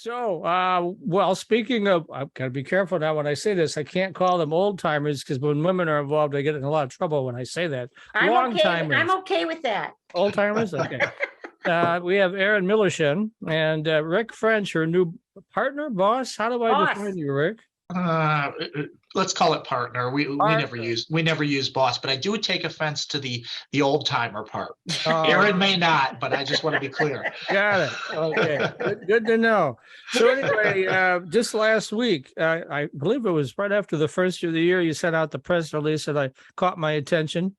Well, speaking of, I've got to be careful now when I say this. I can't call them old timers because when women are involved, I get in a lot of trouble when I say that. Long timers. I'm okay with that. Old timers? Okay. We have Erin Millerschin and Rick French, her new partner, boss. How do I define you, Rick? Let's call it partner. We never use boss, but I do take offense to the old timer part. Erin may not, but I just want to be clear. Got it. Okay, good to know. So anyway, just last week, I believe it was right after the first of the year, you sent out the press release that I caught my attention,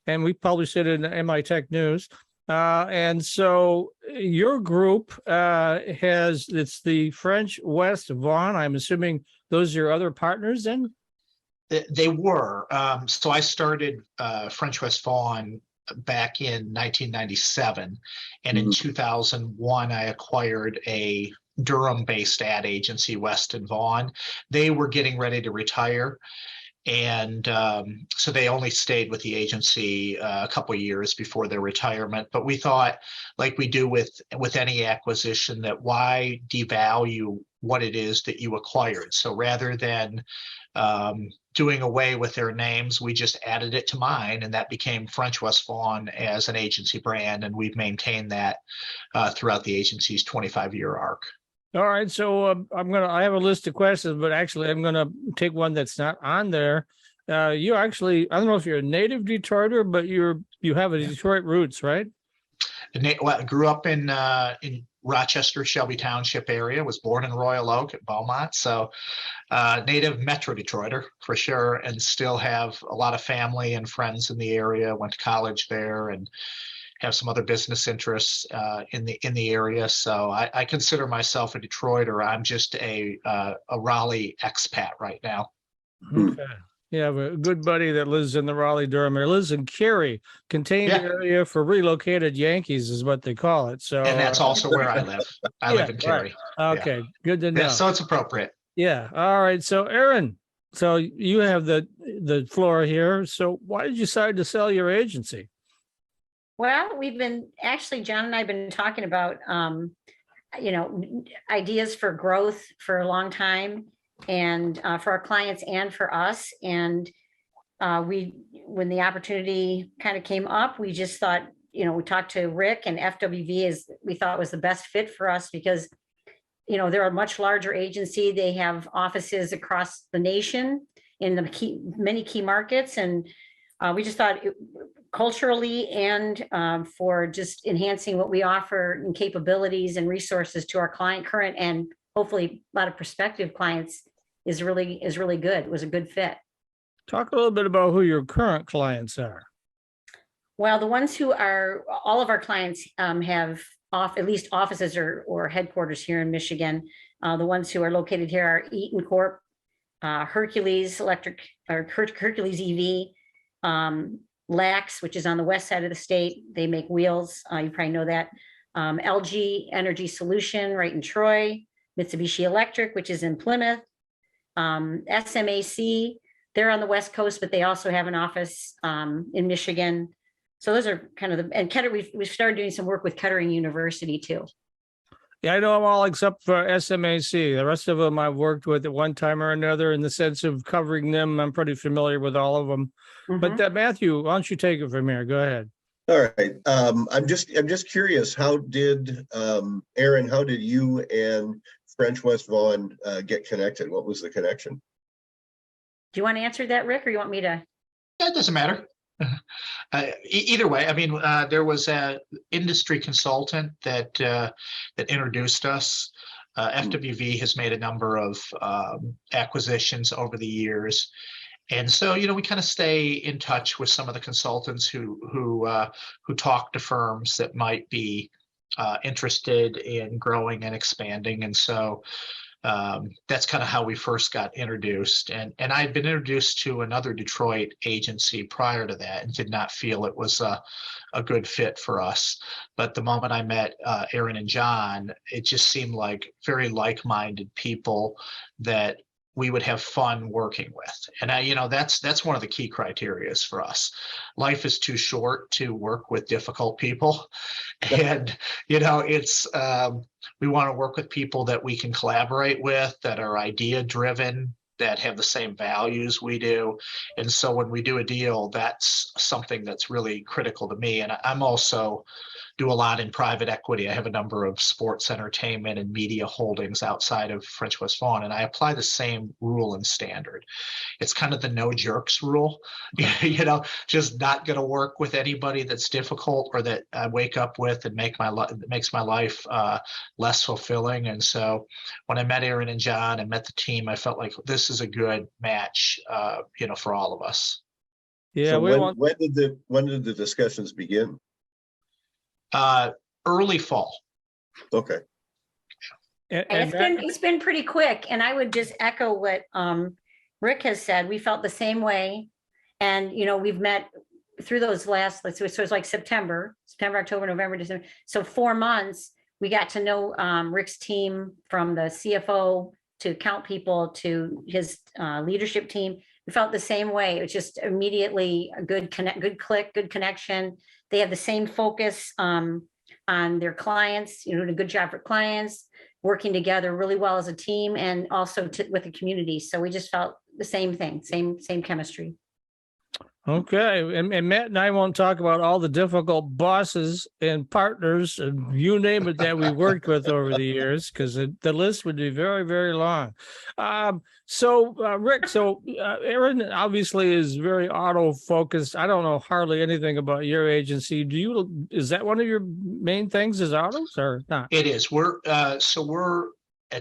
and we published it in MITech News. And so your group it's the French West Vaughan. I'm assuming those are your other partners then? They were. So I started French West Vaughan back in 1997. And in 2001, I acquired a Durham-based ad agency, West and Vaughan. They were getting ready to retire. And so they only stayed with the agency a couple of years before their retirement. But we thought, like we do with any acquisition, that why devalue what it is that you acquired? So rather than doing away with their names, we just added it to mine, and that became French West Vaughan as an agency brand. And we've maintained that throughout the agency's 25-year arc. All right, so I have a list of questions, but actually I'm gonna take one that's not on there. You actually, I don't know if you're a native Detroiter, but you have a Detroit roots, right? Well, I grew up in Rochester, Shelby Township area. Was born in Royal Oak at Beaumont, so native Metro Detroiter for sure, and still have a lot of family and friends in the area. Went to college there and have some other business interests in the area. So I consider myself a Detroiter. I'm just a Raleigh expat right now. Okay. Yeah, a good buddy that lives in the Raleigh-Durham area. Lives in Cary, contained area for relocated Yankees is what they call it. So, and that's also where I live. I live in Cary. Right. Okay, good to know. Yeah, so it's appropriate. Yeah. All right. So, Erin, so you have the floor here. So, why did you decide to sell your agency? Well, John and I have been talking about, ideas for growth for a long time, and for our clients and for us. And when the opportunity kind of came up, we just thought, we talked to Rick, and FWV we thought was the best fit for us because, they're a much larger agency. They have offices across the nation in many key markets. And we just thought culturally and for just enhancing what we offer and capabilities and resources to our current and hopefully a lot of prospective clients is really good. It was a good fit. Talk a little bit about who your current clients are. Well, all of our clients have at least offices or headquarters here in Michigan. The ones who are located here are Eaton Corp, Hercules Electric, or Hercules EV, Lax, which is on the west side of the state. They make wheels. You probably know that. LG Energy Solution right in Troy, Mitsubishi Electric, which is in Plymouth, SMAC, they're on the West Coast, but they also have an office in Michigan. So those are kind of and Kettering, we've started doing some work with Kettering University too. Yeah, I know them all except for SMAC. The rest of them I've worked with at one time or another in the sense of covering them. I'm pretty familiar with all of them. Mm-hmm. But Matthew, why don't you take it from here? Go ahead. All right. I'm just curious. How did Erin? How did you and French West Vaughan get connected? What was the connection? Do you want to answer that, Rick, or you want me to? Yeah, it doesn't matter. Either way, I mean, there was an industry consultant that introduced us. FWV has made a number of acquisitions over the years, and so we kind of stay in touch with some of the consultants who talk to firms that might be interested in growing and expanding, and so. That's kind of how we first got introduced. And I had been introduced to another Detroit agency prior to that and did not feel it was a good fit for us. But the moment I met Erin and John, it just seemed like very like-minded people that we would have fun working with. And that's one of the key criterias for us. Life is too short to work with difficult people. And, it's, we want to work with people that we can collaborate with, that are idea driven, that have the same values we do. And so when we do a deal, that's something that's really critical to me. And I'm also do a lot in private equity. I have a number of sports, entertainment, and media holdings outside of French West Vaughan, and I apply the same rule and standard. It's kind of the no jerks rule, just not going to work with anybody that's difficult or that I wake up with and makes my life less fulfilling. And so when I met Erin and John and met the team, I felt like this is a good match, for all of us. Yeah. So when did the discussions begin? Early fall. Okay. And It's been pretty quick, and I would just echo what Rick has said. We felt the same way, and we've met through those last, so it's like September, October, November, December. So 4 months, we got to know Rick's team, from the CFO to account people to his leadership team. We felt the same way. It was just immediately a good click, good connection. They have the same focus on their clients, doing a good job for clients, working together really well as a team, and also with the community. So we just felt the same thing, same chemistry. Okay. And Matt and I won't talk about all the difficult bosses and partners and you name it that we worked with over the years, because the list would be very, very long. Rick, Erin obviously is very auto focused. I don't know hardly anything about your agency. Is that one of your main things, is autos or not? It is. We're a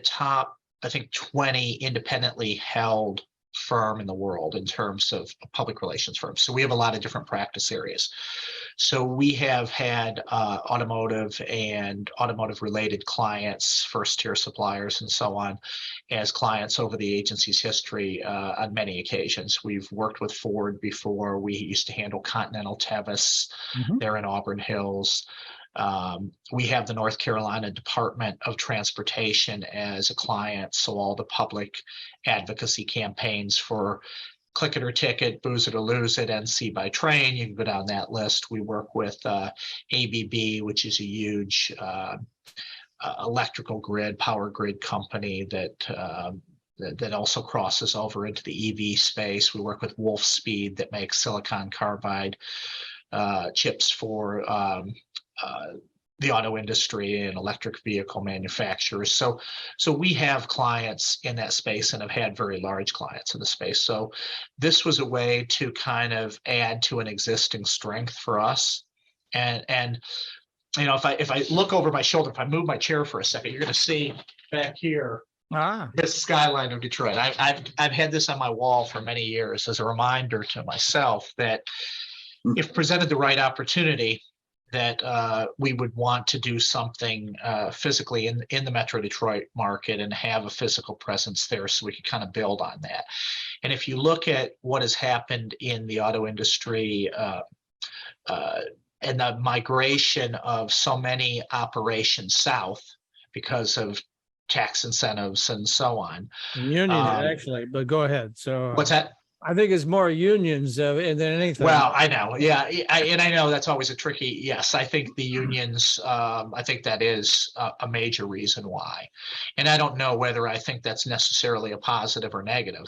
top, I think, 20 independently held firm in the world in terms of public relations firms. So we have a lot of different practice areas. So we have had automotive and automotive related clients, first tier suppliers, and so on, as clients over the agency's history on many occasions. We've worked with Ford before. We used to handle Continental Tevis. They're in Auburn Hills. We have the North Carolina Department of Transportation as a client, so all the public advocacy campaigns for Click It or Ticket, Booze It or Lose It, NC by Train, you can go down that list. We work with ABB, which is a huge electrical grid, power grid company that also crosses over into the EV space. We work with Wolfspeed that makes silicon carbide chips for the auto industry and electric vehicle manufacturers. So we have clients in that space and have had very large clients in the space. So this was a way to kind of add to an existing strength for us. And if I look over my shoulder, if I move my chair for a second, you're going to see back here this skyline of Detroit. I've had this on my wall for many years as a reminder to myself that if presented the right opportunity, that we would want to do something physically in the Metro Detroit market and have a physical presence there, so we could kind of build on that. And if you look at what has happened in the auto industry and the migration of so many operations south because of tax incentives and so on. Union, actually, but go ahead. So what's that? I think it's more unions than anything. Well, I know. Yeah. And I know that's always a tricky. Yes, I think the unions, I think that is a major reason why. And I don't know whether I think that's necessarily a positive or negative.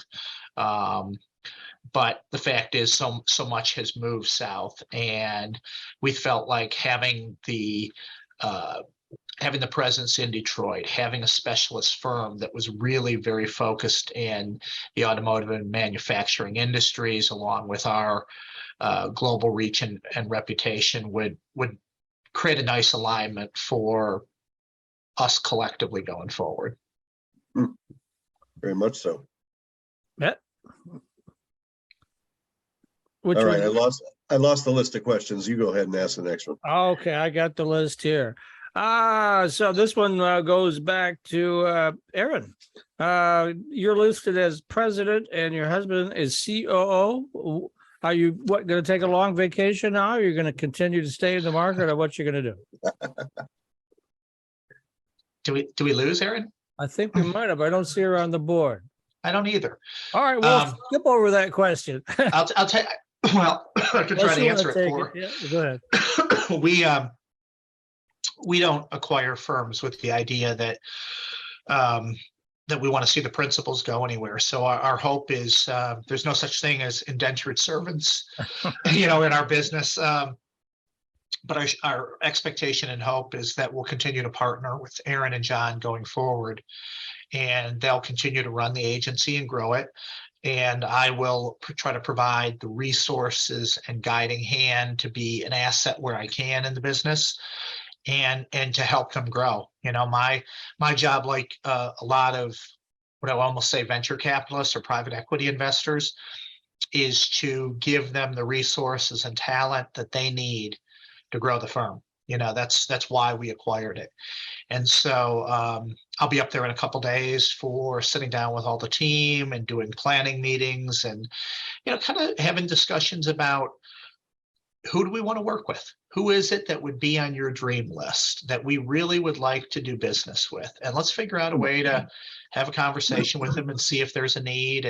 But the fact is so much has moved south, and we felt like having the presence in Detroit, having a specialist firm that was really very focused in the automotive and manufacturing industries, along with our global reach and reputation, would create a nice alignment for us collectively going forward. Very much so. Yeah. All right, I lost the list of questions. You go ahead and ask the next one. Okay, I got the list here. So this one goes back to Erin. You're listed as president and your husband is COO. Are you going to take a long vacation now? Or are you going to continue to stay in the market, or what you're going to do? Do we lose Erin? I think we might have. I don't see her on the board. I don't either. All right, well, Um, skip over that question. I'll tell you, well, I could try Unless to you answer wanna it take for. Yeah, go ahead. We don't acquire firms with the idea that that we want to see the principals go anywhere. So our hope is there's no such thing as indentured servants, in our business. But our expectation and hope is that we'll continue to partner with Erin and John going forward, and they'll continue to run the agency and grow it. And I will try to provide the resources and guiding hand to be an asset where I can in the business, and to help them grow. My job, like a lot of what I almost say venture capitalists or private equity investors, is to give them the resources and talent that they need to grow the firm. That's why we acquired it. And so I'll be up there in a couple days for sitting down with all the team and doing planning meetings, and kind of having discussions about who do we want to work with? Who is it that would be on your dream list that we really would like to do business with? And let's figure out a way to have a conversation with them and see if there's a need,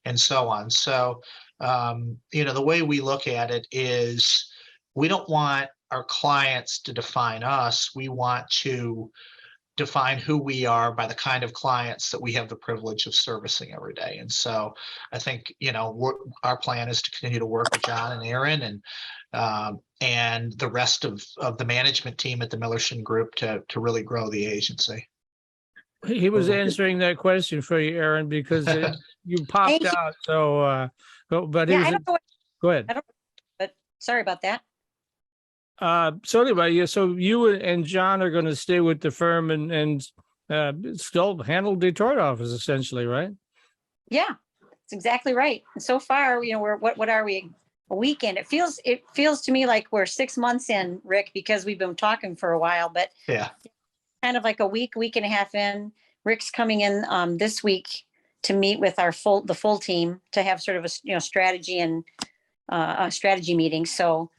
and so on. So, the way we look at it is we don't want our clients to define us. We want to define who we are by the kind of clients that we have the privilege of servicing every day. And so I think, our plan is to continue to work with John and Erin and the rest of the management team at the Millerschin Group to really grow the agency. He was answering that question for you, Erin, because you popped Thank you. out. So, but he Yeah, was, I don't know what, go ahead. but sorry about that. So anyway, so you and John are going to stay with the firm and still handle Detroit office essentially, right? Yeah, that's exactly right. And so far, we're what are we? A weekend. It feels to me like we're 6 months in, Rick, because we've been talking for a while, but Yeah. kind of like a week and a half in. Rick's coming in this week to meet with the full team to have sort of a strategy and a strategy meeting. So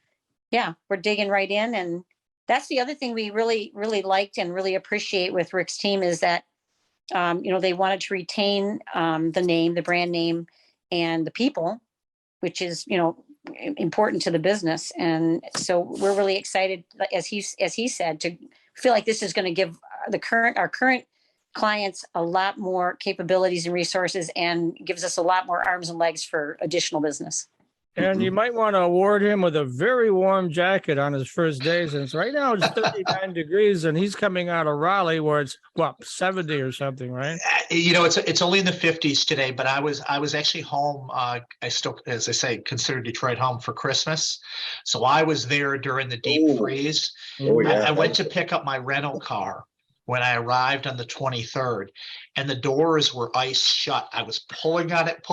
yeah, we're digging right in. And that's the other thing we really, really liked and really appreciate with Rick's team is that, they wanted to retain the name, the brand name, and the people, which is, important to the business. And so we're really excited, as he said, to feel like this is going to give our current clients a lot more capabilities and resources, and gives us a lot more arms and legs for additional business. And you might want to award him with a very warm jacket on his first day, since right now it's 39 degrees and he's coming out of Raleigh where it's 70 or something, right? It's only in the 50s today, but I was actually home. I still, as I say, consider Detroit home for Christmas. So I was there during the deep freeze. Oh, yeah. I went to pick up my rental car when I arrived on the 23rd, and the doors were ice shut. I was pulling on it.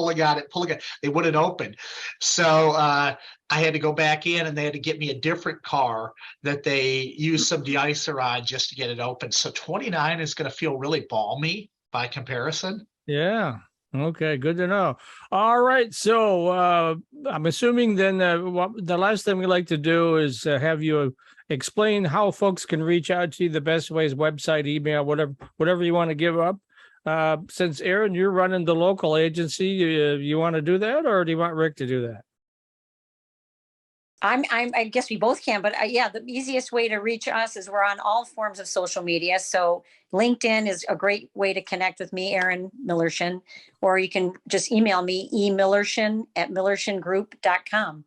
They wouldn't open. So I had to go back in, and they had to get me a different car that they used some de-icer on just to get it open. So 29 is going to feel really balmy by comparison. Yeah. Okay. Good to know. All right. So I'm assuming then the last thing we like to do is have you explain how folks can reach out to you, the best ways, website, email, whatever you want to give up. Since Erin, you're running the local agency, you want to do that, or do you want Rick to do that? I guess we both can, but yeah, the easiest way to reach us is we're on all forms of social media. So LinkedIn is a great way to connect with me, Erin Millerschin, or you can just email me, emillerschin@millerschingroup.com.